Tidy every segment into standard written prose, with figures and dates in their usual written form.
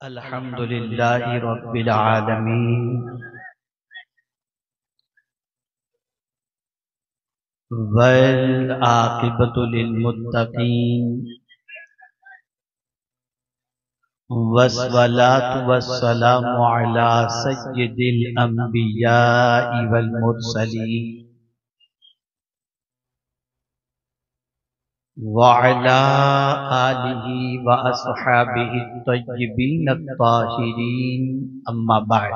الحمد لله رب العالمين والعاقبة للمتقين والصلاة والسلام على سيد الأنبياء والمرسلين وعلى آله وأصحابه الطيبين الطاهرين أما بعد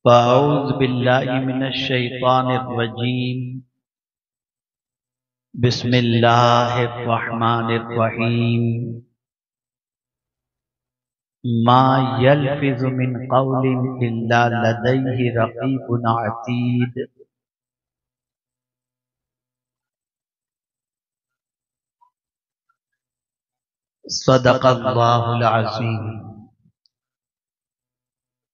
فأعوذ بالله من الشيطان الرجيم بسم الله الرحمن الرحيم ما يلفظ من قول إلا لديه رقيب عتيد صدق اللہ العظیم۔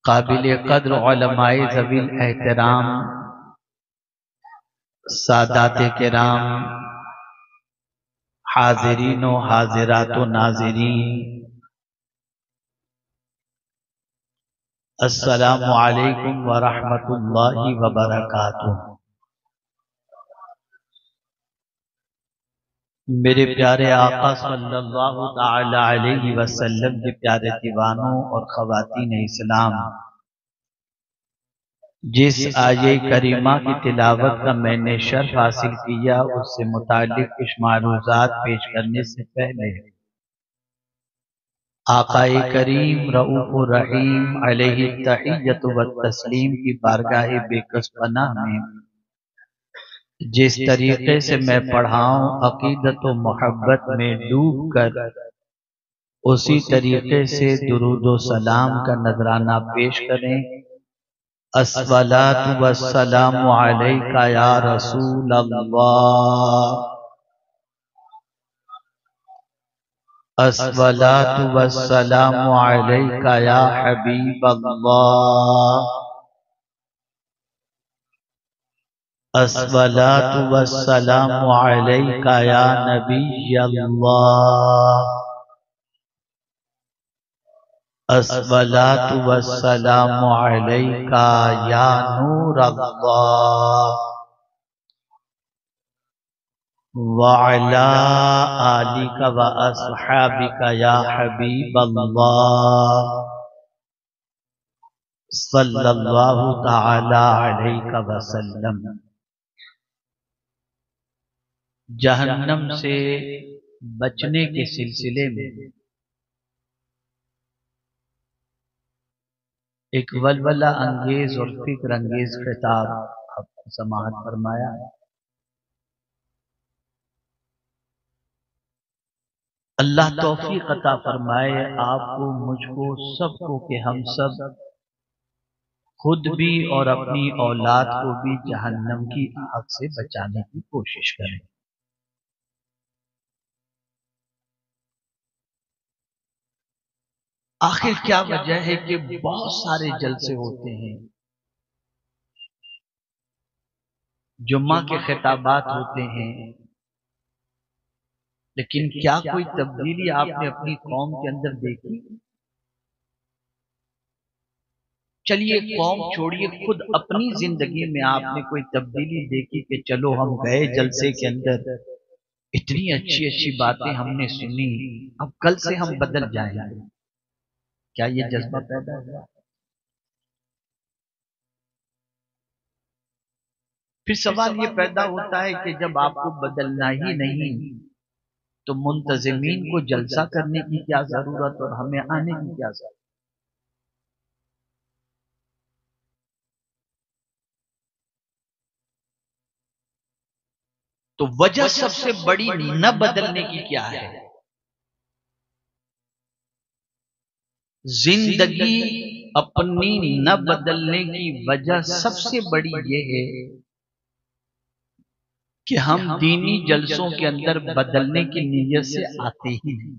قابل قدر علماء ذوی الاحترام، سادات کرام، حاضرین و حاضرات و ناظرین، السلام علیکم ورحمۃ اللہ وبرکاتہ۔ میرے پیارے آقا صلی اللہ تعالی علیہ وسلم کے پیارے دیوانوں اور خواتین اسلام، جس آیہ کریمہ کی تلاوت کا میں نے شرف حاصل کیا، اس سے متعلق کچھ معروضات پیش کرنے سے پہلے آقا کریم رؤوف الرحیم علیہ التحیۃ والتسلیم کی بارگاہ بے کس پناہ میں جس طریقے سے میں پڑھاؤں عقیدت و محبت میں ڈوب کر اسی طریقے سے درود و سلام کا نذرانہ پیش کریں۔ الصلاۃ والسلام علیک یا رسول اللہ، الصلاۃ والسلام علیک یا حبیب اللہ، الصلاۃ والسلام علیک یا نبی اللہ، الصلاۃ والسلام علیک یا نور اللہ، وعلی آلک واصحابک یا حبیب اللہ، صلی اللہ تعالی علیہ وسلم۔ جہنم سے بچنے کے سلسلے میں ایک ولولہ انگیز اور فکر انگیز خطاب آپ کو سماعت فرمایا۔ اللہ توفیق عطا فرمائے آپ کو، مجھ کو، سب کو، کہ ہم سب خود بھی اور اپنی اولاد کو بھی جہنم کی آگ سے بچانے کی کوشش کریں۔ آخر کیا وجہ ہے کہ بہت سارے جلسے ہوتے ہیں، جمعہ کے خطابات ہوتے ہیں، لیکن کیا کوئی تبدیلی آپ نے اپنی قوم کے اندر دیکھی؟ چلیے قوم چھوڑیے، خود اپنی زندگی میں آپ نے کوئی تبدیلی دیکھی کہ چلو ہم گئے جلسے کے اندر، اتنی اچھی اچھی باتیں ہم نے سنی، اب کل سے ہم بدل جائیں گے؟ کیا یہ جذبہ پیدا ہوا؟ پھر سوال یہ پیدا ہوتا ہے کہ جب آپ کو بدلنا ہی نہیں تو منتظمین کو جلسہ کرنے کی کیا ضرورت اور ہمیں آنے کی کیا ضرورت؟ تو وجہ سب سے بڑی نہ بدلنے کی کیا ہے؟ زندگی اپنی نہ بدلنے کی وجہ سب سے بڑی یہ ہے کہ ہم دینی جلسوں کے اندر بدلنے کی نیت سے آتے ہی نہیں۔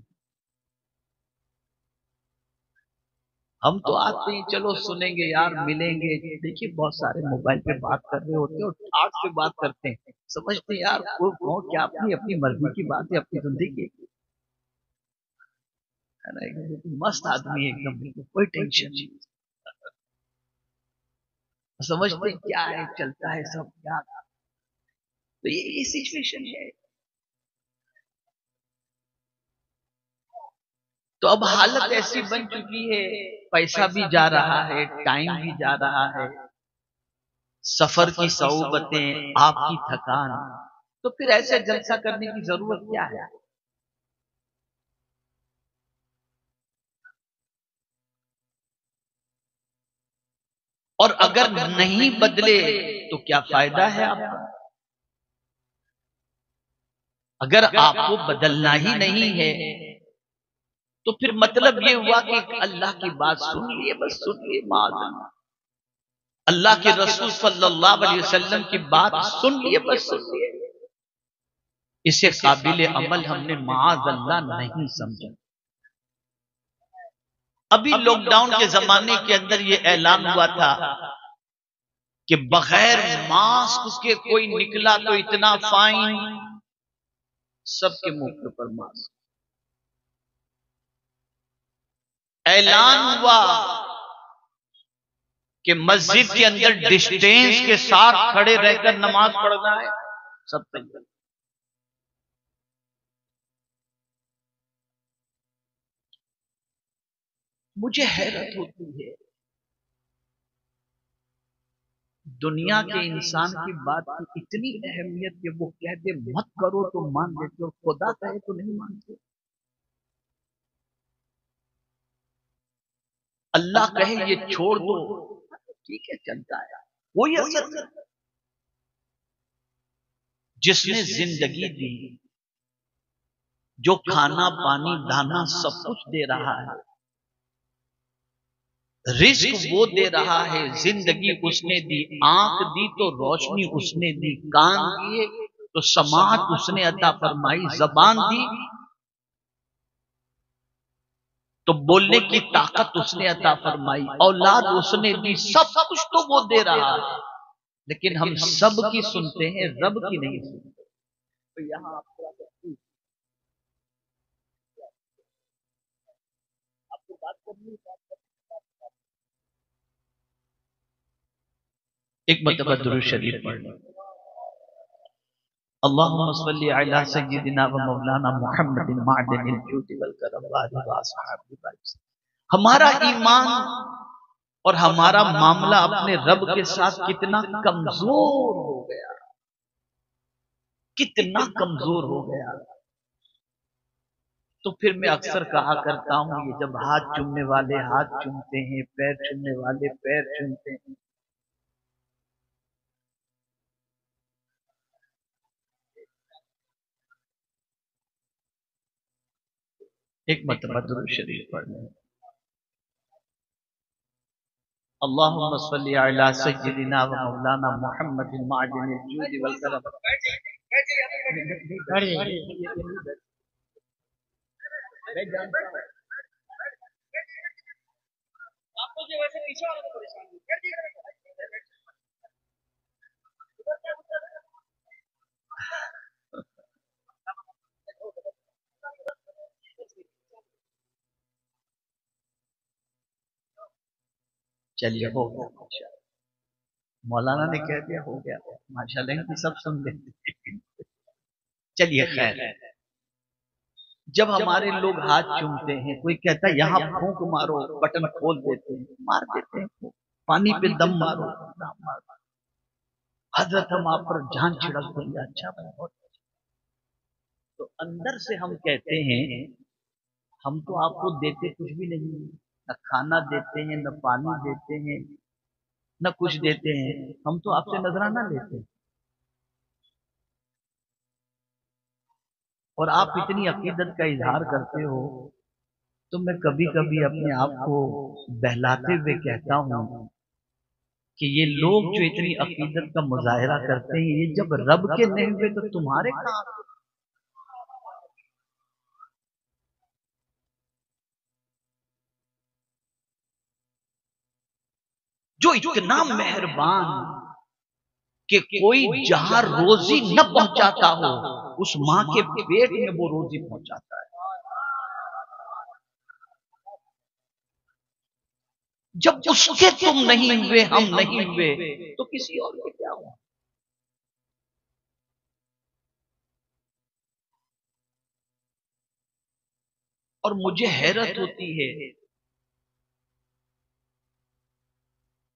ہم تو آتے ہیں، چلو سنیں گے یار، ملیں گے، دیکھیے بہت سارے موبائل پہ بات کر رہے ہوتے ہیں اور ٹھاٹ سے بات کرتے ہیں، سمجھتے ہیں یار وہ کیا اپنی مرضی کی بات ہے، اپنی زندگی۔ ہے نا، ایک مست آدمی ایک دم، کوئی ٹینشن نہیں، سمجھتے کیا ہے چلتا ہے سب کیا، تو یہ سچویشن ہے۔ تو اب حالت ایسی بن چکی ہے، پیسہ بھی جا رہا ہے، ٹائم بھی جا رہا ہے، سفر کی صعوبتیں، آپ کی تھکان، تو پھر ایسے جلسہ کرنے کی ضرورت کیا ہے؟ اور اگر نہیں بدلے تو کیا فائدہ ہے آپ کا؟ اگر آپ کو بدلنا ہی نہیں ہے تو پھر مطلب یہ ہوا کہ اللہ کی بات سن لیے، بس سن لیے، معاذ اللہ کے رسول صلی اللہ علیہ وسلم کی بات سن لیے، بس سن لیے، اسے قابل عمل ہم نے معاذ اللہ نہیں سمجھا۔ ابھی لاک ڈاؤن کے زمانے کے اندر یہ اعلان ہوا تھا کہ بغیر ماسک کے کوئی نکلا تو اتنا فائن، سب کے منہ کے اوپر ماسک۔ اعلان ہوا کہ مسجد کے اندر ڈسٹینس کے ساتھ کھڑے رہ کر نماز پڑھنا ہے، سب تیار۔ مجھے حیرت ہوتی ہے دنیا کے انسان کی بات کی اتنی اہمیت کہ وہ کہتے مت کرو تو مان لیتے ہو، خدا کہے تو نہیں مانتے، اللہ کہے یہ چھوڑ دو ٹھیک ہے چلتا ہے، کوئی اثر نہیں۔ جس نے زندگی دی، جو کھانا پانی دانا سب کچھ دے رہا ہے، رزق وہ دے رہا ہے، زندگی اس نے دی، آنکھ دی تو روشنی اس نے دی، کان دیے تو سماعت اس نے عطا فرمائی، زبان دی تو بولنے کی طاقت اس نے عطا فرمائی، اولاد اس نے دی، سب کچھ تو وہ دے رہا ہے، لیکن ہم سب کی سنتے ہیں، رب کی نہیں سنتے۔ تو یہاں آپ کو بات کرنی ہے، ایک مرتبہ درود شریف پڑھ لیں۔ اللهم صل على سيدنا ومولانا محمد معدن الجود والکرم وآلہ وصحبہ۔ ہمارا ایمان اور ہمارا معاملہ اپنے رب کے ساتھ کتنا کمزور ہو گیا، کتنا کمزور ہو گیا۔ تو پھر میں اکثر کہا کرتا ہوں، یہ جب ہاتھ چومنے والے ہاتھ چومتے ہیں، پیر چومنے والے پیر چومتے ہیں، ایک مرتبہ درود شریف پڑھ لیں۔ اللهم صل على سيدنا ومولانا محمد معدن الجود والکرم۔ چلیے ہو گیا، مولانا نے کہہ دیا ہو گیا، ماشاءاللہ ان کی سب سن لیتے۔ چلیے خیر، جب ہمارے لوگ ہاتھ چومتے ہیں، کوئی کہتا ہے یہاں پھونک مارو، بٹن کھول دیتے ہیں، مار دیتے ہیں، پانی پہ دم مارو، حضرت ہم آپ پر جان چھڑک دیں گے، اچھا بہت اچھا۔ تو اندر سے ہم کہتے ہیں ہم تو آپ کو دیتے کچھ بھی نہیں، نہ کھانا دیتے ہیں، نہ پانی دیتے ہیں، نہ کچھ دیتے ہیں، ہم تو آپ سے نذرانہ لیتے ہیں، اور آپ اتنی عقیدت کا اظہار کرتے ہو، تو میں کبھی کبھی اپنے آپ کو بہلاتے ہوئے کہتا ہوں کہ یہ لوگ جو اتنی عقیدت کا مظاہرہ کرتے ہیں، یہ جب رب کے نہیں ہوئے تو تمہارے کہاں؟ جو اتنا مہربان کہ کوئی جہاں روزی نہ پہنچاتا ہو، اس ماں کے پیٹ میں وہ روزی پہنچاتا ہے۔ جب اس کے تم نہیں ہوئے، ہم نہیں ہوئے، تو کسی اور کے کیا ہوا؟ اور مجھے حیرت ہوتی ہے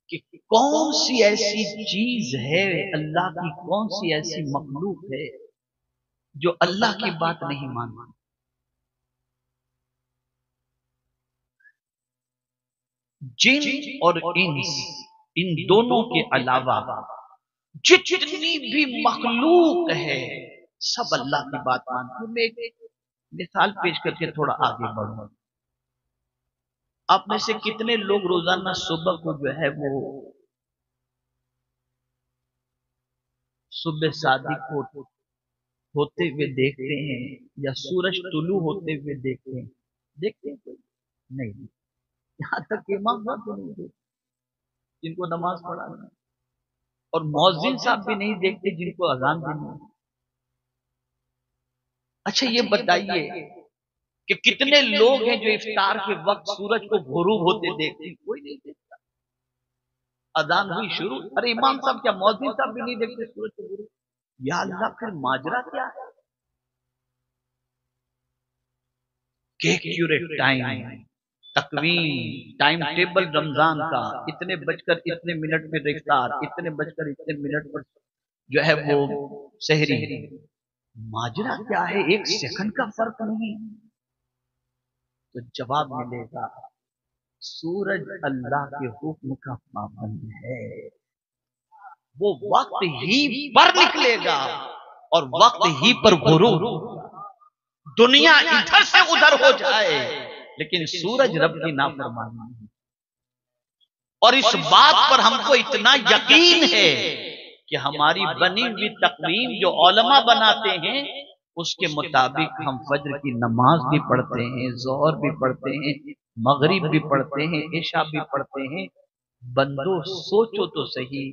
کہ کون سی ایسی چیز ہے، اللہ کی کون سی ایسی مخلوق ہے جو اللہ کی بات نہیں مانتی؟ جن اور انس، ان دونوں کے علاوہ جتنی بھی مخلوق ہے سب اللہ کی بات مانتی ہے۔ میں ایک مثال پیش کر کے تھوڑا آگے بڑھوں۔ آپ میں سے کتنے لوگ روزانہ صبح کو جو ہے وہ صبح صادق ہوتے ہوئے دیکھتے ہیں، یا سورج طلوع ہوتے ہوئے دیکھتے ہیں؟ دیکھتے ہیں کوئی نہیں؟ یہاں تک کہ امام صاحب بھی نہیں دیکھتے جن کو نماز پڑھانا، اور مؤذن صاحب بھی نہیں دیکھتے جن کو اذان دینی ہے۔ اچھا یہ بتائیے کہ کتنے لوگ ہیں جو افطار کے وقت سورج کو غروب ہوتے دیکھتے ہیں؟ کوئی نہیں دیکھتا۔ اذان ہوئی شروع، ارے امام صاحب کیا مؤذن صاحب بھی نہیں دیکھتے سورج کو غروب؟ یا اللہ، پھر ماجرا کیا ہے؟ ٹائم، تقویم، ٹائم ٹیبل رمضان کا، اتنے بج کر اتنے منٹ میں افطار، اتنے بج کر اتنے منٹ پر جو ہے وہ سحری۔ ماجرا کیا ہے؟ ایک سیکنڈ کا فرق نہیں۔ تو جواب ملے گا، سورج اللہ کے حکم کا پابند ہے، وہ وقت ہی پر نکلے گا اور وقت ہی پر غروب۔ دنیا ادھر سے ادھر ہو جائے لیکن سورج رب کی نافرمانی ہے۔ اور اس بات پر ہم کو اتنا یقین ہے کہ ہماری بنی ہوئی تقویم جو علماء بناتے ہیں اس کے مطابق ہم فجر کی نماز بھی پڑھتے ہیں، ظہر بھی پڑھتے ہیں، مغرب بھی پڑھتے ہیں، عشاء بھی پڑھتے ہیں۔ بندو سوچو تو صحیح،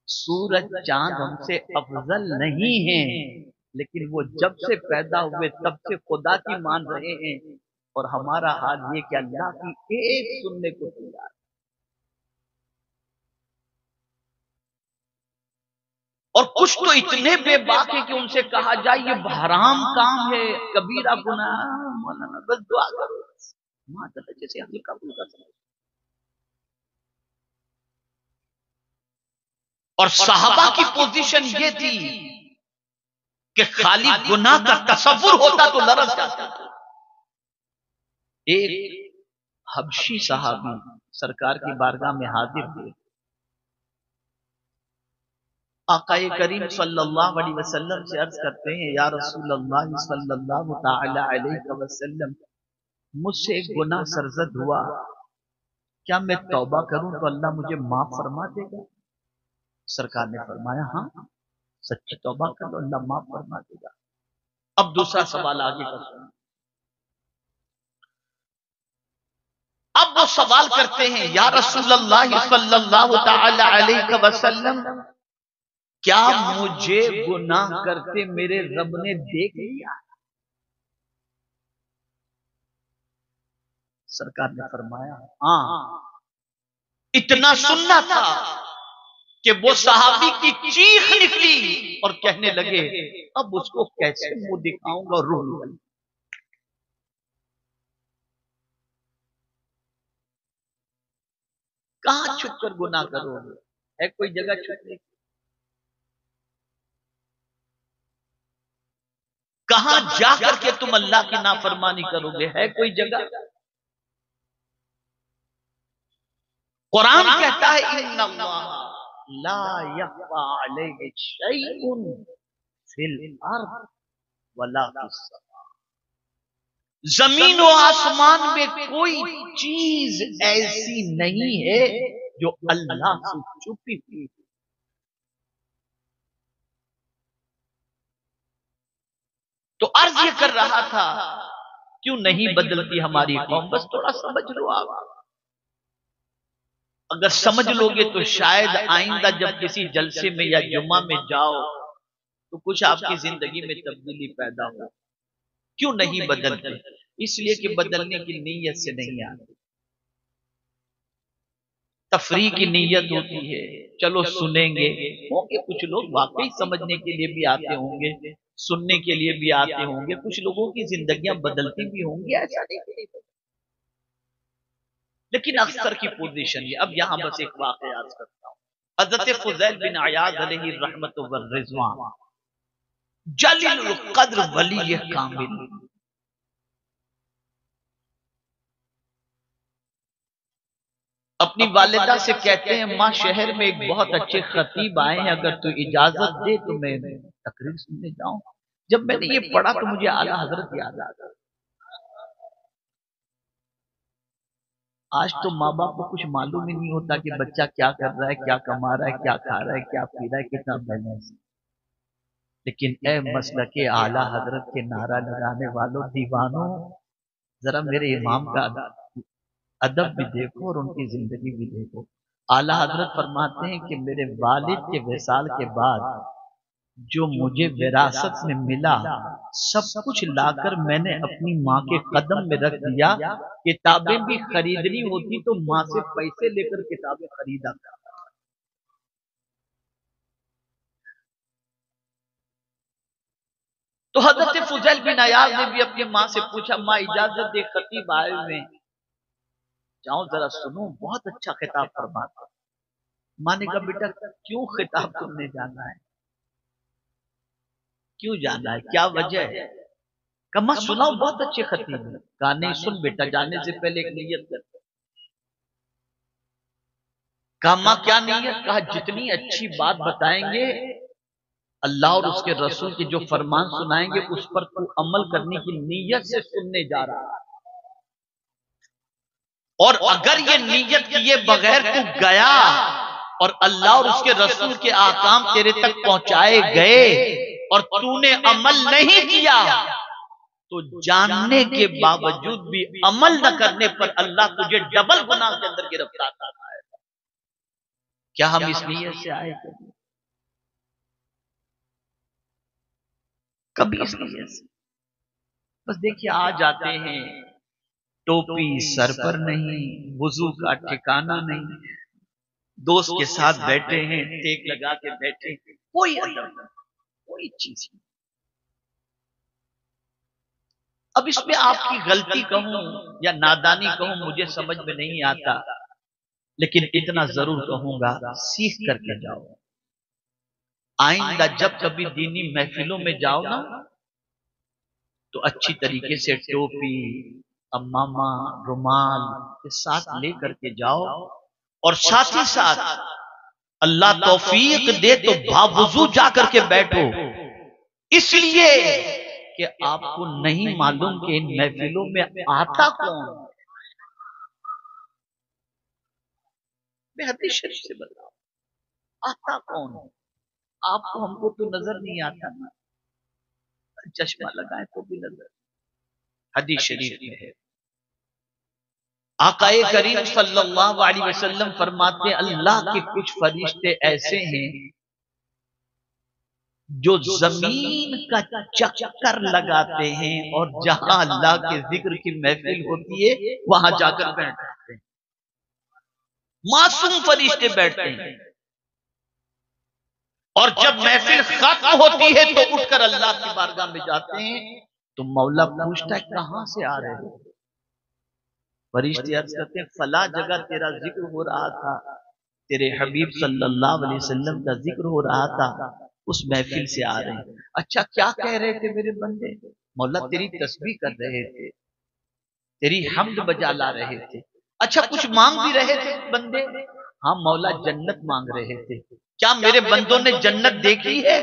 سورج چاند ہم سے افضل نہیں ہیں، لیکن وہ جب سے پیدا ہوئے تب سے خدا کی مان رہے ہیں، اور ہمارا حال یہ کہ اللہ کی ایک سننے کو تیار۔ اور کچھ تو اتنے بے باک ہیں کہ ان سے کہا جائے یہ حرام کام ہے، کبیرہ گناہ، مولانا بس دعا کرو، ماشاءاللہ جیسے ہلکا پھلکا سمجھ۔ اور صحابہ کی پوزیشن یہ تھی کہ خالی گناہ کا تصور ہوتا تو لرز جاتا تھا۔ ایک حبشی صحابی سرکار کی بارگاہ میں حاضر ہوئے، آقا کریم صلی اللہ علیہ وسلم سے عرض کرتے ہیں، یا رسول اللہ صلی اللہ تعالی علیہ وسلم، مجھ سے ایک گناہ سرزد ہوا، کیا میں توبہ کروں تو اللہ مجھے معاف فرما دے گا؟ سرکار نے فرمایا ہاں، سچی توبہ کر لو، اللہ معاف فرما دے گا۔ اب دوسرا سوال آگے کا سنیں۔ اب وہ سوال کرتے ہیں، یا رسول اللہ صلی اللہ تعالی علیہ وسلم، کیا مجھے گناہ کرتے میرے رب نے دیکھ لیا؟ سرکار نے فرمایا ہاں۔ اتنا سننا تھا کہ وہ صحابی کی چیخ نکلی اور کہنے لگے، اب اس کو کیسے منہ دکھاؤں گا روح نکل۔ کہاں چھپ کر گناہ کرو گے؟ ہے کوئی جگہ چھپنے کی؟ کہاں جا کر کے تم اللہ کی نافرمانی کرو گے؟ ہے کوئی جگہ؟ قرآن کہتا ہے ان اللہ لا یخفی علیہ شیء فی الارض ولا فی السماء، زمین و آسمان میں کوئی چیز ایسی نہیں ہے جو اللہ سے چھپی ہوئی۔ تو عرض یہ کر رہا تھا، کیوں نہیں بدلتی ہماری قوم؟ بس تھوڑا سمجھ لو آپ، اگر سمجھ لو گے تو شاید آئندہ جب کسی جلسے میں یا جمعہ میں جاؤ تو کچھ آپ کی زندگی میں تبدیلی پیدا ہو۔ کیوں نہیں بدلتے؟ اس لیے کہ بدلنے کی نیت سے نہیں آتی۔ تفریح کی نیت ہوتی ہے، چلو سنیں گے، ہوں گے کچھ لوگ واقعی سمجھنے کے لیے بھی آتے ہوں گے، سننے کے لیے بھی آتے ہوں گے، کچھ لوگوں کی زندگیاں بدلتی بھی ہوں گی، ایسا نہیں، لیکن اکثر کی پوزیشن یہ. اب یہاں بس ایک واقعہ یاد کرتا ہوں. حضرت فضیل بن عیاض علیہ الرحمت والرضوان، جلیل القدر ولی کامل، اپنی والدہ سے کہتے ہیں ماں شہر میں ایک بہت اچھے خطیب آئے ہیں، اگر تو اجازت دے تو میں تقریر سننے جاؤں. جب میں نے یہ پڑھا تو مجھے اعلیٰ حضرت یاد آ گیا. آج تو ماں باپ کو کچھ معلوم ہی نہیں ہوتا کہ بچہ کیا کر رہا ہے، کیا کما رہا ہے، کیا کھا رہا ہے، کیا پی رہا ہے، کتنا بیلنس. لیکن اے مسلک اعلیٰ حضرت کے نعرہ لگانے والوں، دیوانوں، ذرا میرے امام کا ادب بھی دیکھو اور ان کی زندگی بھی دیکھو. اعلیٰ حضرت فرماتے ہیں کہ میرے والد کے وصال کے بعد جو مجھے وراثت میں ملا سب کچھ لا کر میں نے اپنی ماں کے قدم میں رکھ دیا. کتابیں بھی خریدنی ہوتی تو ماں سے پیسے لے کر کتابیں خریدا. تو حضرت فضیل بن عیاض نے بھی اپنی ماں سے پوچھا ماں اجازت دے، خطیب آئے ہوئے جاؤں ذرا سنوں، بہت اچھا خطاب فرماتا. ماں نے کہا بیٹا کیوں خطاب سننے جانا ہے، کیوں جانا ہے، کیا وجہ ہے؟ کہا ماں سناؤ، بہت اچھے خطیب ہیں. کہا نہیں سن بیٹا، جانے سے پہلے ایک نیت کر. کہا ماں کیا نیت؟ کہا جتنی اچھی بات بتائیں گے، اللہ اور اس کے رسول کے جو فرمان سنائیں گے اس پر تو عمل کرنے کی نیت سے سننے جا رہا ہے، اور اگر یہ نیت کیے بغیر تو گیا اور اللہ اور اس کے رسول کے احکام تیرے تک پہنچائے گئے اور تو نے عمل نہیں کیا تو جاننے کے باوجود بھی عمل نہ کرنے پر اللہ تجھے ڈبل گناہ کے اندر گرفتار کرتا ہے. کیا ہم اس نیت سے آئے کبھی اس نیت سے؟ بس دیکھیے آ جاتے ہیں، ٹوپی سر پر نہیں، وضو کا ٹھکانہ نہیں، دوست کے ساتھ بیٹھے ہیں، ٹیک لگا کے بیٹھے ہیں، کوئی ادب نہیں، کوئی چیز نہیں. اب اس میں آپ کی غلطی کہوں یا نادانی کہوں مجھے سمجھ میں نہیں آتا، لیکن اتنا ضرور کہوں گا سیکھ کر کے جاؤ. آئندہ جب کبھی دینی محفلوں میں جاؤ نا تو اچھی طریقے سے ٹوپی، امامہ، رومال کے ساتھ لے کر کے جاؤ، اور ساتھ ہی ساتھ اللہ توفیق دے تو باوضو جا کر کے بیٹھو، اس لیے کہ آپ کو نہیں معلوم کہ ان محفلوں میں آتا کون. میں حدیث شریف سے بتاؤں آتا کون ہے. آپ کو ہم کو تو نظر نہیں آتا نا، چشمہ لگائے تو بھی نظر. حدیث شریف میں ہے آقا کریم صلی اللہ علیہ وسلم فرماتے ہیں اللہ کے کچھ فرشتے ایسے ہیں جو زمین کا چکر لگاتے ہیں اور جہاں اللہ کے ذکر کی محفل ہوتی ہے وہاں جا کر بیٹھتے ہیں. معصوم فرشتے بیٹھتے ہیں، اور جب محفل ختم ہوتی ہے تو اٹھ کر اللہ کی بارگاہ میں جاتے ہیں تو مولا پوچھتا ہے کہاں سے آ رہے ہو؟ فرشتے عرض کرتے ہیں فلاں جگہ تیرا ذکر ہو رہا تھا، تیرے حبیب صلی اللہ علیہ وسلم کا ذکر ہو رہا تھا، اس محفل سے آ رہے ہیں. اچھا کیا کہہ رہے تھے میرے بندے؟ مولا تیری تسبیح کر رہے تھے، تیری حمد بجا لا رہے تھے. اچھا کچھ مانگ بھی رہے تھے بندے؟ ہاں مولا جنت مانگ رہے تھے. کیا میرے بندوں نے جنت دیکھی ہے؟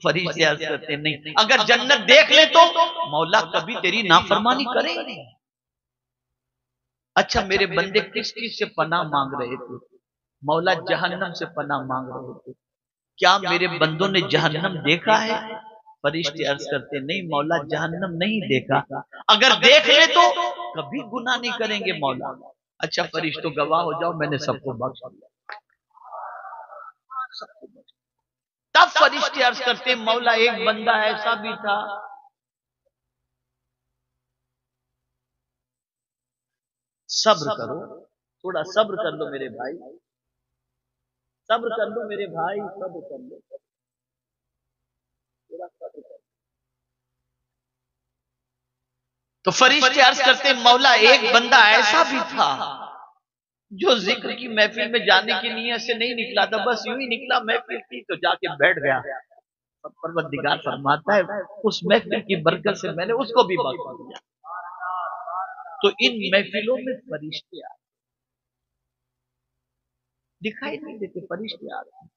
فرشتے عرض کرتے نہیں. اگر جنت دیکھ لے تو مولا کبھی تیری نافرمانی کریں گے. اچھا میرے بندے کس چیز سے پناہ مانگ رہے تھے؟ مولا جہنم سے پناہ مانگ رہے تھے. کیا میرے بندوں نے جہنم دیکھا ہے؟ فرشتے عرض کرتے نہیں مولا جہنم نہیں دیکھا، اگر دیکھ لے تو کبھی گناہ نہیں کریں گے مولا. اچھا فرشتوں گواہ ہو جاؤ میں نے سب کو بخش دیا. تب فرشتے عرض کرتے مولا ایک بندہ ایسا بھی تھا صبر کرو تھوڑا صبر کر لو میرے بھائی، صبر کر لو میرے بھائی، صبر کر لو، تھوڑا صبر کر لو۔ تو فرشتے عرض کرتے ہیں مولا ایک بندہ ایسا بھی تھا جو ذکر کی محفل میں جانے کی نیت سے نہیں نکلا تھا، بس یوں ہی نکلا محفل کی تو جا کے بیٹھ گیا۔ پروردگار فرماتا ہے اس محفل کی برکت سے میں نے اس کو بھی بخش دیا۔ تو ان محفلوں میں فرشتے آتے دکھائی نہیں دیتے، فرشتے آتے ہیں،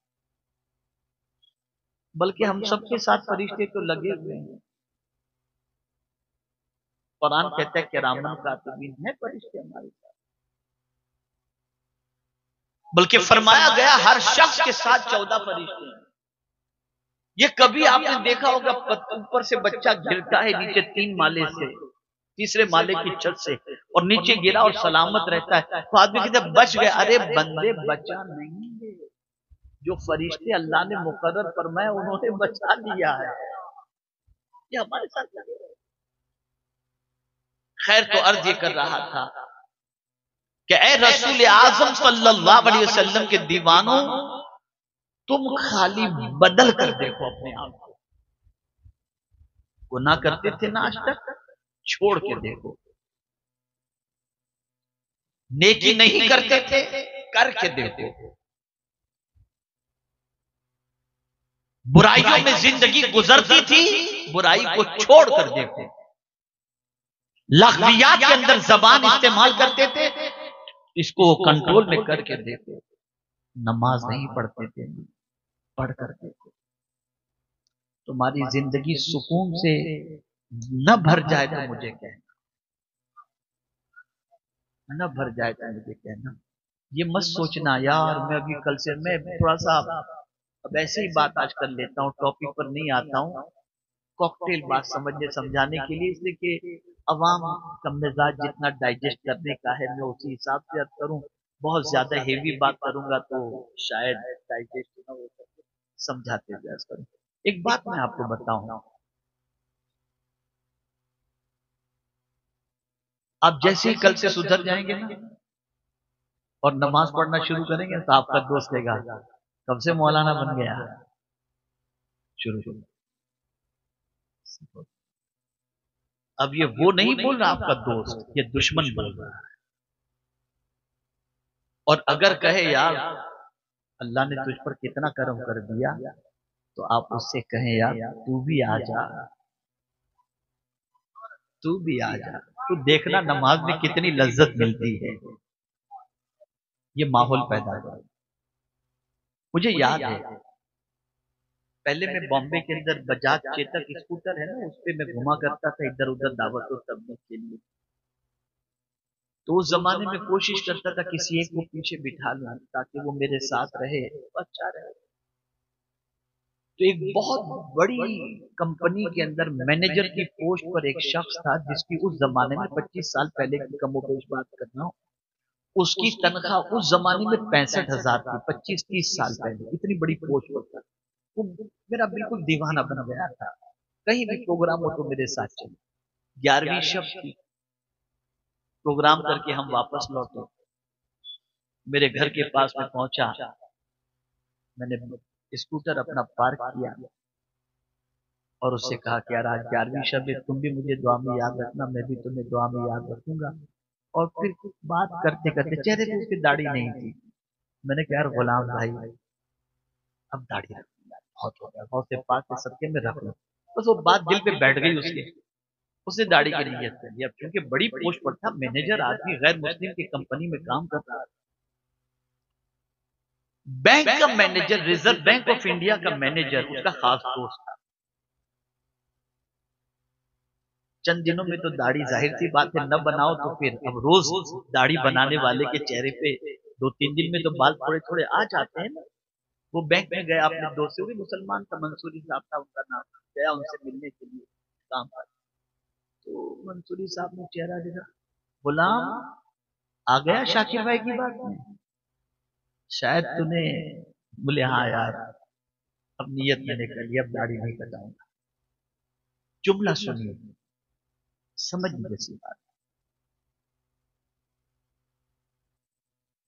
بلکہ ہم سب کے ساتھ فرشتے تو لگے ہوئے ہیں۔ قرآن کہتا ہے کرامن کاتبین ہے فرشتے ہمارے ساتھ، بلکہ فرمایا گیا ہر شخص کے ساتھ 14 فرشتے ہیں۔ یہ کبھی آپ نے دیکھا ہوگا اوپر سے بچہ گرتا ہے نیچے 3 مالے سے، تیسرے مالے کی چھت سے، اور نیچے گرا اور سلامت رہتا ہے تو آدمی کہتے ہیں بچ گئے، ارے بندے بچا نہیں ہے، جو فرشتے اللہ نے مقرر فرمایا انہوں نے بچا لیا ہے، یہ ہمارے ساتھ لگے رہے۔ خیر تو عرض یہ کر رہا تھا کہ اے رسول اعظم صلی اللہ علیہ وسلم کے دیوانوں، تم خالی بدل کر دیکھو اپنے آپ کو، گناہ کرتے تھے نا آج تک، چھوڑ کے دیکھو، نیکی نہیں کرتے تھے کر کے دیکھو، برائیوں میں زندگی گزرتی تھی برائی کو چھوڑ کر دیکھو، لغویات کے اندر زبان استعمال کرتے تھے اس کو کنٹرول میں کر کے دیکھو، نماز نہیں پڑھتے تھے پڑھ کر دیکھو، تمہاری زندگی سکون سے نہ بھر جائے تو مجھے کہنا، نہ بھر جائے تو مجھے کہنا، یہ مت سوچنا یار میں ابھی کل سے میں تھوڑا سا اب ایسے ہی بات آج کر لیتا ہوں، ٹاپک پر نہیں آتا ہوں، کاکٹیل بات سمجھنے سمجھانے کے لیے، اس لیے کہ عوام کا مزاج جتنا ڈائجسٹ کرنے کا ہے میں اسی حساب سے اب کروں، بہت زیادہ ہیوی بات کروں گا تو شاید ڈائجسٹ نہ ہو سکے، سمجھاتے ہوئے کروں۔ ایک بات میں آپ کو بتاؤں، آپ جیسے ہی کل سے سدھر جائیں گے نا اور نماز پڑھنا شروع کریں گے تو آپ کا دوست کہے گا کب سے مولانا بن گیا، شروع شروع اب یہ وہ نہیں بول رہا آپ کا دوست، یہ دشمن بول رہا ہے، اور اگر کہے یار اللہ نے تجھ پر کتنا کرم کر دیا تو آپ اس سے کہیں یار تو بھی آ جا، تو بھی آ جا، تو دیکھنا نماز میں کتنی لذت ملتی ہے، یہ ماحول پیدا کرے۔ مجھے یاد ہے پہلے میں بامبے کے اندر بجاج چیتک اسکوٹر ہے نا اس پہ میں گھوما کرتا تھا ادھر ادھر دعوت و تبلیغ کے لیے، تو اس زمانے میں کوشش کرتا تھا کسی ایک کو پیچھے بٹھا لوں تاکہ وہ میرے ساتھ رہے، اچھا رہے۔ تو ایک بہت بڑی کمپنی کے اندر مینیجر کی پوسٹ پر ایک شخص تھا جس کی اس زمانے میں 25 سال پہلے کی کم و بیش بات کرنا ہوں، اس کی تنخواہ اس زمانے میں 65,000 تھی، 25-30 سال پہلے اتنی بڑی پوسٹ پر تھا، وہ میرا بالکل دیوانہ بن گیا تھا، کہیں بھی پروگرام ہو تو میرے ساتھ چلے۔ 11ویں شب کی پروگرام کر کے ہم واپس لوٹے، میرے گھر کے پاس میں پہنچا، میں نے اسکوٹر اپنا پارک کیا اور اس سے کہا کہ یار آج 11ویں شب ہے، تم بھی مجھے دعا میں یاد رکھنا، میں بھی تمہیں دعا میں یاد رکھوں گا۔ اور پھر بات کرتے کرتے چہرے پہ اس کی داڑھی نہیں تھی، میں نے کہا یار غلام بھائی اب داڑھی رکھ بہت ہو گیا، بہت سے پاک کے صدقے میں رکھ لو، بس وہ بات دل پہ بیٹھ گئی اس نے داڑھی کی نیت کر لی، اب چونکہ بڑی پوسٹ پر تھا، مینیجر آدمی غیر مسلم کی کمپنی میں کام کر رہا تھا، بینک کا manager, reserve bank of India کا مینیجر اس کا خاص دوست تھا۔ چند دنوں میں تو داڑھی ظاہر سی بات ہے نہ بناؤ تو پھر اب روز داڑھی بنانے والے کے چہرے پہ 2-3 دن میں تو بال تھوڑے تھوڑے آ جاتے ہیں نا۔ وہ بینک میں گیا اپنے دوست سے، وہ بھی مسلمان تھا، منصوری صاحب تھا ان کا نام، گیا ان سے ملنے کے لیے کام پر، تو منصوری صاحب نے چہرہ دیکھا، غلام آ گیا شاکر بھائی کی بات میں، شاید تمہیں، بولے ہاں یار اب نیت میں نے کر لی اب داڑھی نہیں کٹاؤں گا۔ جملہ سنیے سمجھ جیسی بات،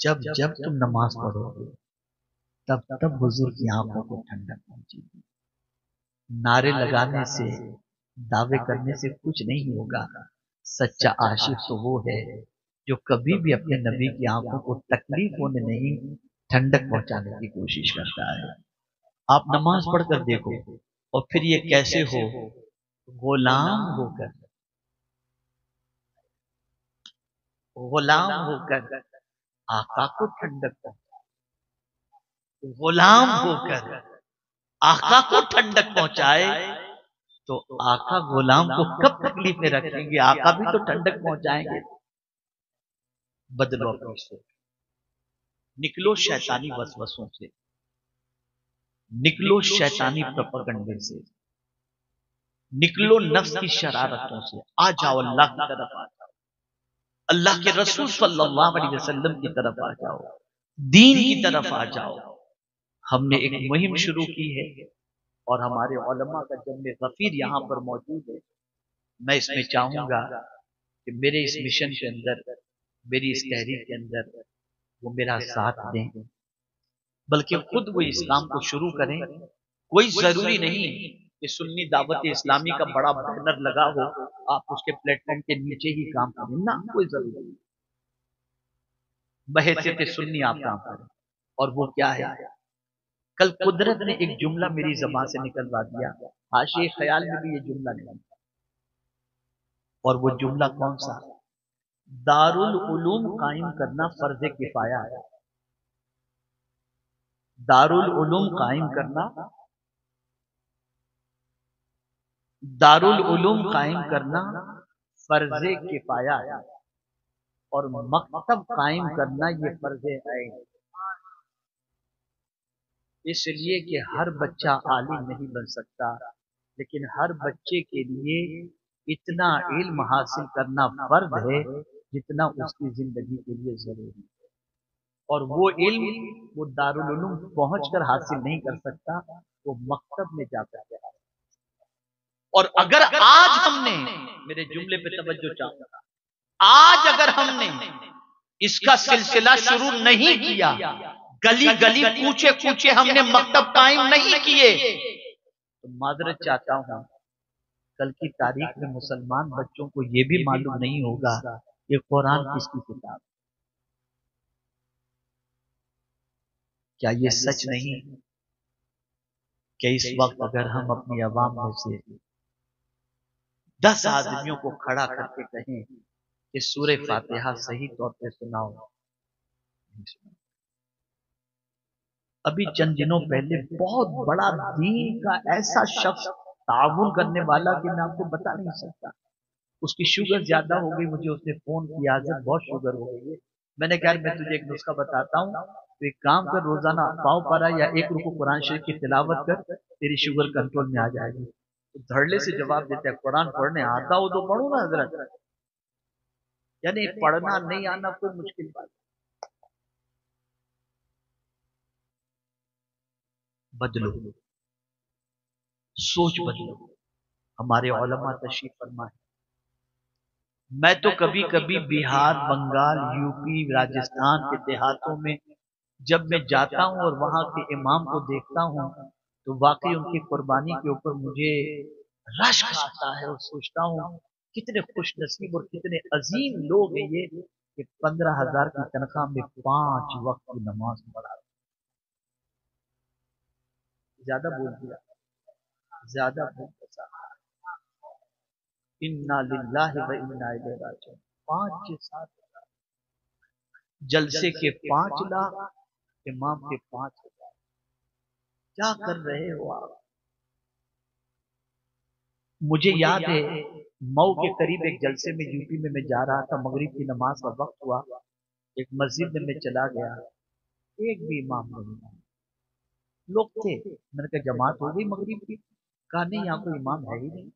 جب جب تم نماز پڑھو گے تب تب حضور کی آنکھوں کو ٹھنڈک پہنچے گی. نعرے لگانے سے، دعوے کرنے سے کچھ نہیں ہوگا. سچا عاشق تو وہ ہے جو کبھی بھی اپنے نبی کی آنکھوں کو تکلیف ہونے نہیں، ٹھنڈک پہنچانے کی کوشش کرتا ہے. آپ نماز پڑھ کر دیکھو، اور پھر یہ کیسے ہو، غلام ہو کر، غلام ہو کر آقا کو ٹھنڈک پہنچا، غلام ہو کر آقا کو ٹھنڈک پہنچائے تو آقا غلام کو کب تکلیف میں رکھیں گے؟ آقا بھی تو ٹھنڈک پہنچائیں گے. بدلو اپنی سوچ، نکلو شیطانی وسوسوں سے، نکلو شیطانی پروپیگنڈے سے، نکلو نفس کی شرارتوں سے. آ جاؤ اللہ کی طرف، آ جاؤ اللہ کے رسول صلی اللہ علیہ وسلم کی طرف، آ جاؤ دین کی طرف آ جاؤ. ہم نے ایک مہم شروع کی ہے اور ہمارے علماء کا جمع غفیر یہاں پر موجود ہے. میں اس میں چاہوں گا کہ میرے اس مشن کے اندر، میری اس تحریک کے اندر وہ میرا ساتھ دیں، بلکہ خود وہ اسلام کو شروع کریں. کوئی ضروری نہیں کہ سنی دعوت اسلامی کا بڑا بینر لگا ہو آپ اس کے پلیٹ فارم کے نیچے ہی کام کریں، نہ کوئی ضروری نہیں. بحیثیت سنی آپ کام کریں. اور وہ کیا ہے؟ کل قدرت نے ایک جملہ میری زبان سے نکلوا دیا، حاشیے خیال میں بھی یہ جملہ نکلا، اور وہ جملہ کون سا؟ دارالعلوم قائم کرنا فرض کفایہ ہے. دارالعلوم قائم کرنا، دارالعلوم قائم کرنا فرض کفایہ ہے، اور مکتب قائم کرنا یہ فرض عین. اس لیے کہ ہر بچہ عالم نہیں بن سکتا، لیکن ہر بچے کے لیے اتنا علم حاصل کرنا فرض ہے جتنا اس کی زندگی کے لیے ضروری ہے. اور وہ علم وہ دارالعلوم پہنچ کر حاصل نہیں کر سکتا، وہ مکتب میں جا کر کے. اور اگر آج ہم نے، میرے جملے پہ توجہ چاہتا تھا، آج اگر ہم نے اس کا سلسلہ شروع نہیں کیا، گلی گلی کوچے کوچے ہم نے مکتب قائم نہیں کیے، تو معذرت چاہتا ہوں کل کی تاریخ میں مسلمان بچوں کو یہ بھی معلوم نہیں ہوگا کہ قرآن کس کی کتاب. کیا یہ سچ نہیں کہ اس وقت اگر ہم اپنی عوام میں سے 10 آدمیوں کو کھڑا کر کے کہیں کہ سورہ فاتحہ صحیح طور پہ سناؤ؟ ابھی چند دنوں پہلے بہت بڑا دین کا ایسا شخص تعاون کرنے والا کہ میں آپ کو بتا نہیں سکتا، اس کی شوگر زیادہ ہو گئی، مجھے اس نے فون کیا حضرت بہت شوگر ہو گئی ہے. میں نے کہا میں تجھے ایک نسخہ بتاتا ہوں، تو ایک کام کر، روزانہ پاؤ پارا یا ایک رکوع قرآن شریف کی تلاوت کر، تیری شوگر کنٹرول میں آ جائے گی. تو دھڑلے سے جواب دیتا ہے قرآن پڑھنے آتا ہو تو پڑھو نا حضرت. یعنی پڑھنا نہیں آنا کوئی مشکل بات. بدلو، سوچ بدلو. ہمارے علماء تشریف فرمائے. میں تو کبھی کبھی بہار، بنگال، یو پی، راجستھان کے دیہاتوں میں جب میں جاتا ہوں اور وہاں کے امام کو دیکھتا ہوں تو واقعی ان کی قربانی کے اوپر مجھے رشک آتا ہے، اور سوچتا ہوں کتنے خوش نصیب اور کتنے عظیم لوگ ہیں یہ کہ 15,000 کی تنخواہ میں 5 وقت کی نماز پڑھا. زیادہ بول دیا، زیادہ بول دیا. انا للہ و انا الیہ راجعون. 5-7 جلسے کے 5 لاکھ، امام کے 5,000. کیا کر رہے ہو آپ؟ مجھے یاد ہے مئو کے قریب ایک جلسے میں یو پی میں جا رہا تھا، مغرب کی نماز کا وقت ہوا، ایک مسجد میں چلا گیا، ایک بھی امام نہیں. لوگ تھے، میں نے کہا جماعت ہو گئی مغرب کی؟ کہا نہیں یہاں کوئی امام ہے ہی نہیں.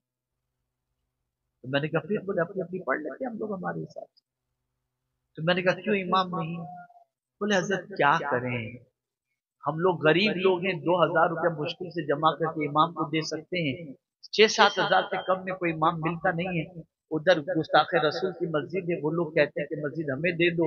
تو میں نے کہا پھر بولے اپنی اپنی پڑھ لیتے ہم لوگ ہمارے حساب سے. تو میں نے کہا کیوں امام نہیں؟ بولے حضرت کیا کریں، ہم لوگ غریب لوگ ہیں، 2,000 روپے مشکل سے جمع کر کے امام کو دے سکتے ہیں، 6-7 ہزار سے کم میں کوئی امام ملتا نہیں ہے. ادھر گستاخ رسول کی مسجد ہے، وہ لوگ کہتے ہیں کہ مسجد ہمیں دے دو،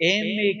MA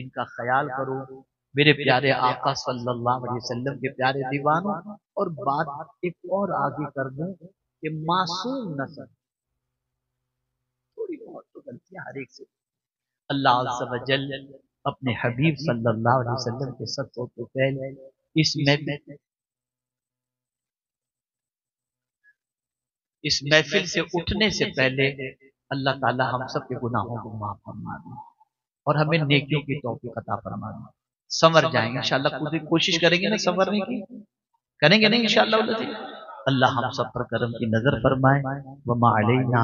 ان کا خیال کرو میرے پیارے آقا صلی اللہ علیہ وسلم کے پیارے دیوانوں. اور بات ایک اور آگے کر دوں کہ معصوم نسل تھوڑی بہت تو غلطیاں ہر ایک سے. اللہ عز و جل اپنے حبیب صلی اللہ علیہ وسلم کے صدقوں کے پہلے اس محفل سے اٹھنے سے پہلے اللہ تعالی ہم سب کے گناہوں کو معاف فرما دے اور ہمیں نیکیوں کی توفیق عطا فرما دے. سنور جائیں گے انشاءاللہ. خود کوشش کریں گے نا سنورنے کی, کریں گے نہیں انشاءاللہ. اللہ ہم سب پر کرم کی نظر فرمائے. وما علینا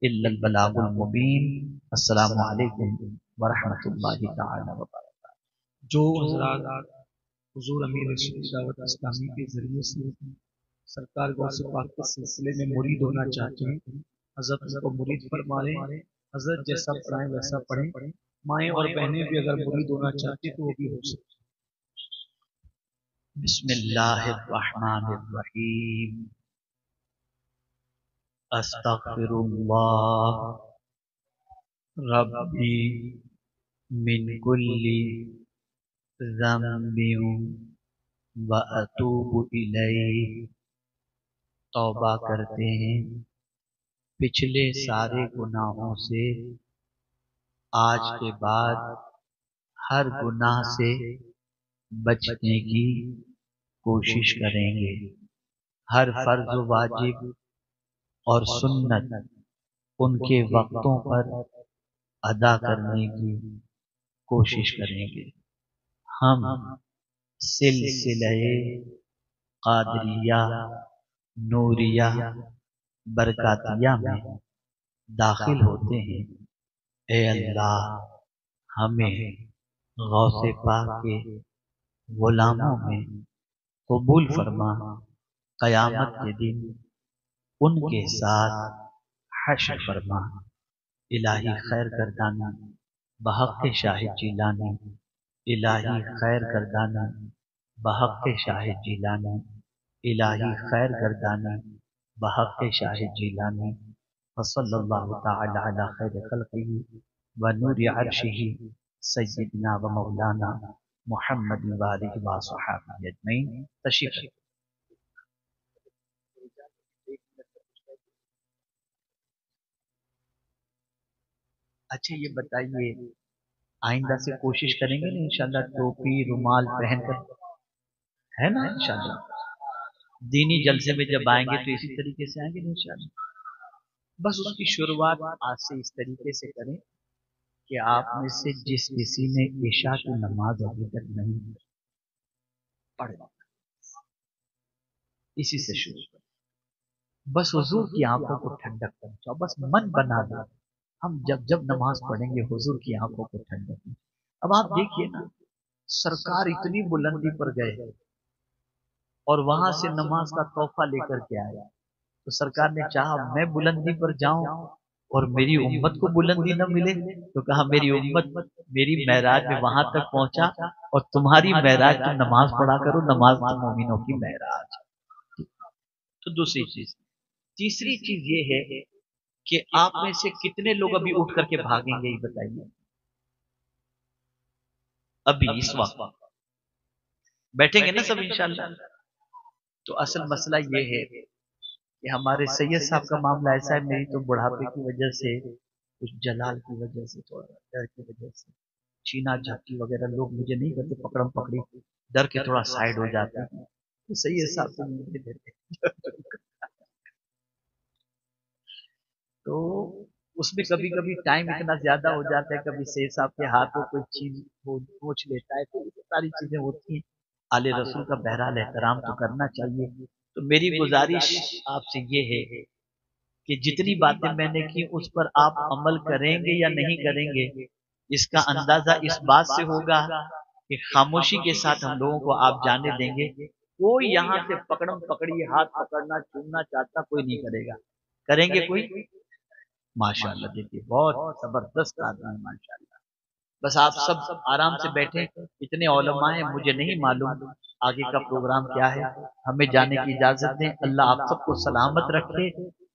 الا البلاغ المبین. السلام علیکم ورحمۃ اللہ تعالی وبرکاتہ. جو حضرات حضور امیر ارشاد دعوت اسلامی کے ذریعے سے سرکار غوث پاک کے سلسلے میں مرید ہونا چاہتے ہیں, حضرت ان کو مرید فرما لیں. حضرت جیسا پڑھائیں ویسا پڑھیں. مائیں اور بہنیں بھی اگر مرید ہونا چاہتی ہیں تو وہ بھی ہو سکتی. بسم اللہ الرحمن الرحیم. استغفر اللہ ربی من کل ذنب واتوب الیہ. توبہ کرتے ہیں پچھلے سارے گناہوں سے, آج کے بعد ہر گناہ سے بچنے کی کوشش کریں گے. ہر فرض و واجب اور سنت ان کے وقتوں پر ادا کرنے کی کوشش کریں گے. ہم سلسلہ قادریہ نوریہ برکاتیہ میں داخل ہوتے ہیں. اے اللہ ہمیں غوث پاک کے غلاموں میں قبول فرما. قیامت کے دن ان کے ساتھ حشر فرما. الہی خیر گردانا بحق شاہ جیلانی. الہی خیر گردانا بحق شاہ جیلانی. الہی خیر گردانا بحق شاہ جیلانی. وصلی اللہ تعالی علی خیر خلقہ ونور عرشہ سیدنا و مولانا محمد وآلہ وصحبہ اجمعین. تشریف رکھیں. اچھا یہ بتائیے آئندہ سے کوشش کریں گے نا انشاءاللہ ٹوپی رومال پہن کر, ہے نا انشاءاللہ. دینی جلسے میں جب آئیں گے تو اسی طریقے سے آئیں گے انشاءاللہ. بس اس کی شروعات آج سے اس طریقے سے کریں کہ آپ میں سے جس کسی نے عشاء کی نماز ابھی تک نہیں پڑھ اسی سے شروع کریں. بس حضور کی آنکھوں کو ٹھنڈک پہنچاؤ. بس من بنا دو ہم جب جب نماز پڑھیں گے حضور کی آنکھوں کو ٹھنڈک. اب آپ دیکھیے نا سرکار اتنی بلندی پر گئے اور وہاں سے نماز کا تحفہ لے کر کے آیا, تو سرکار نے چاہا میں بلندی پر جاؤں اور میری امت کو بلندی نہ ملے, تو کہا میری امت میری معراج میں وہاں تک پہنچا اور تمہاری معراج تم نماز پڑھا کرو. نماز تو مومنوں کی معراج. تو دوسری چیز. تیسری چیز یہ ہے کہ آپ میں سے کتنے لوگ ابھی اٹھ کر کے بھاگیں گے, یہ بتائیے. ابھی اس وقت بیٹھیں گے نا سب انشاءاللہ. تو اصل مسئلہ یہ ہے کہ ہمارے سید صاحب کا معاملہ ایسا ہے, میری تو بڑھاپے کی وجہ سے کچھ جلال کی وجہ سے تھوڑا ڈر کی وجہ سے چینا جھاٹی وغیرہ لوگ مجھے نہیں کرتے, پکڑم پکڑی ڈر کے تھوڑا سائڈ ہو جاتے ہیں. تو سید صاحب سے مجھے دیتے تو اس میں کبھی کبھی ٹائم اتنا زیادہ ہو جاتا ہے, کبھی سید صاحب کے ہاتھوں کوئی چیز وہ پوچھ لیتا ہے, تو یہ ساری چیزیں ہوتی ہیں. آل رسول کا بہرحال احترام تو کرنا چاہیے. تو میری گزارش آپ سے یہ ہے کہ جتنی باتیں میں نے کی اس پر آپ عمل کریں گے یا نہیں کریں گے, اس کا اندازہ اس بات سے ہوگا کہ خاموشی کے ساتھ ہم لوگوں کو آپ جانے دیں گے. کوئی یہاں سے پکڑم پکڑی ہاتھ پکڑنا چومنا چاہتا کوئی نہیں کرے گا. کریں گے کوئی؟ ماشاءاللہ دیکھیے بہت زبردست آدمی ہے ماشاءاللہ. بس آپ سب آرام سے بیٹھیں. اتنے علماء ہیں, مجھے نہیں معلوم آگے کا پروگرام کیا ہے. ہمیں جانے کی اجازت دیں. اللہ آپ سب کو سلامت رکھے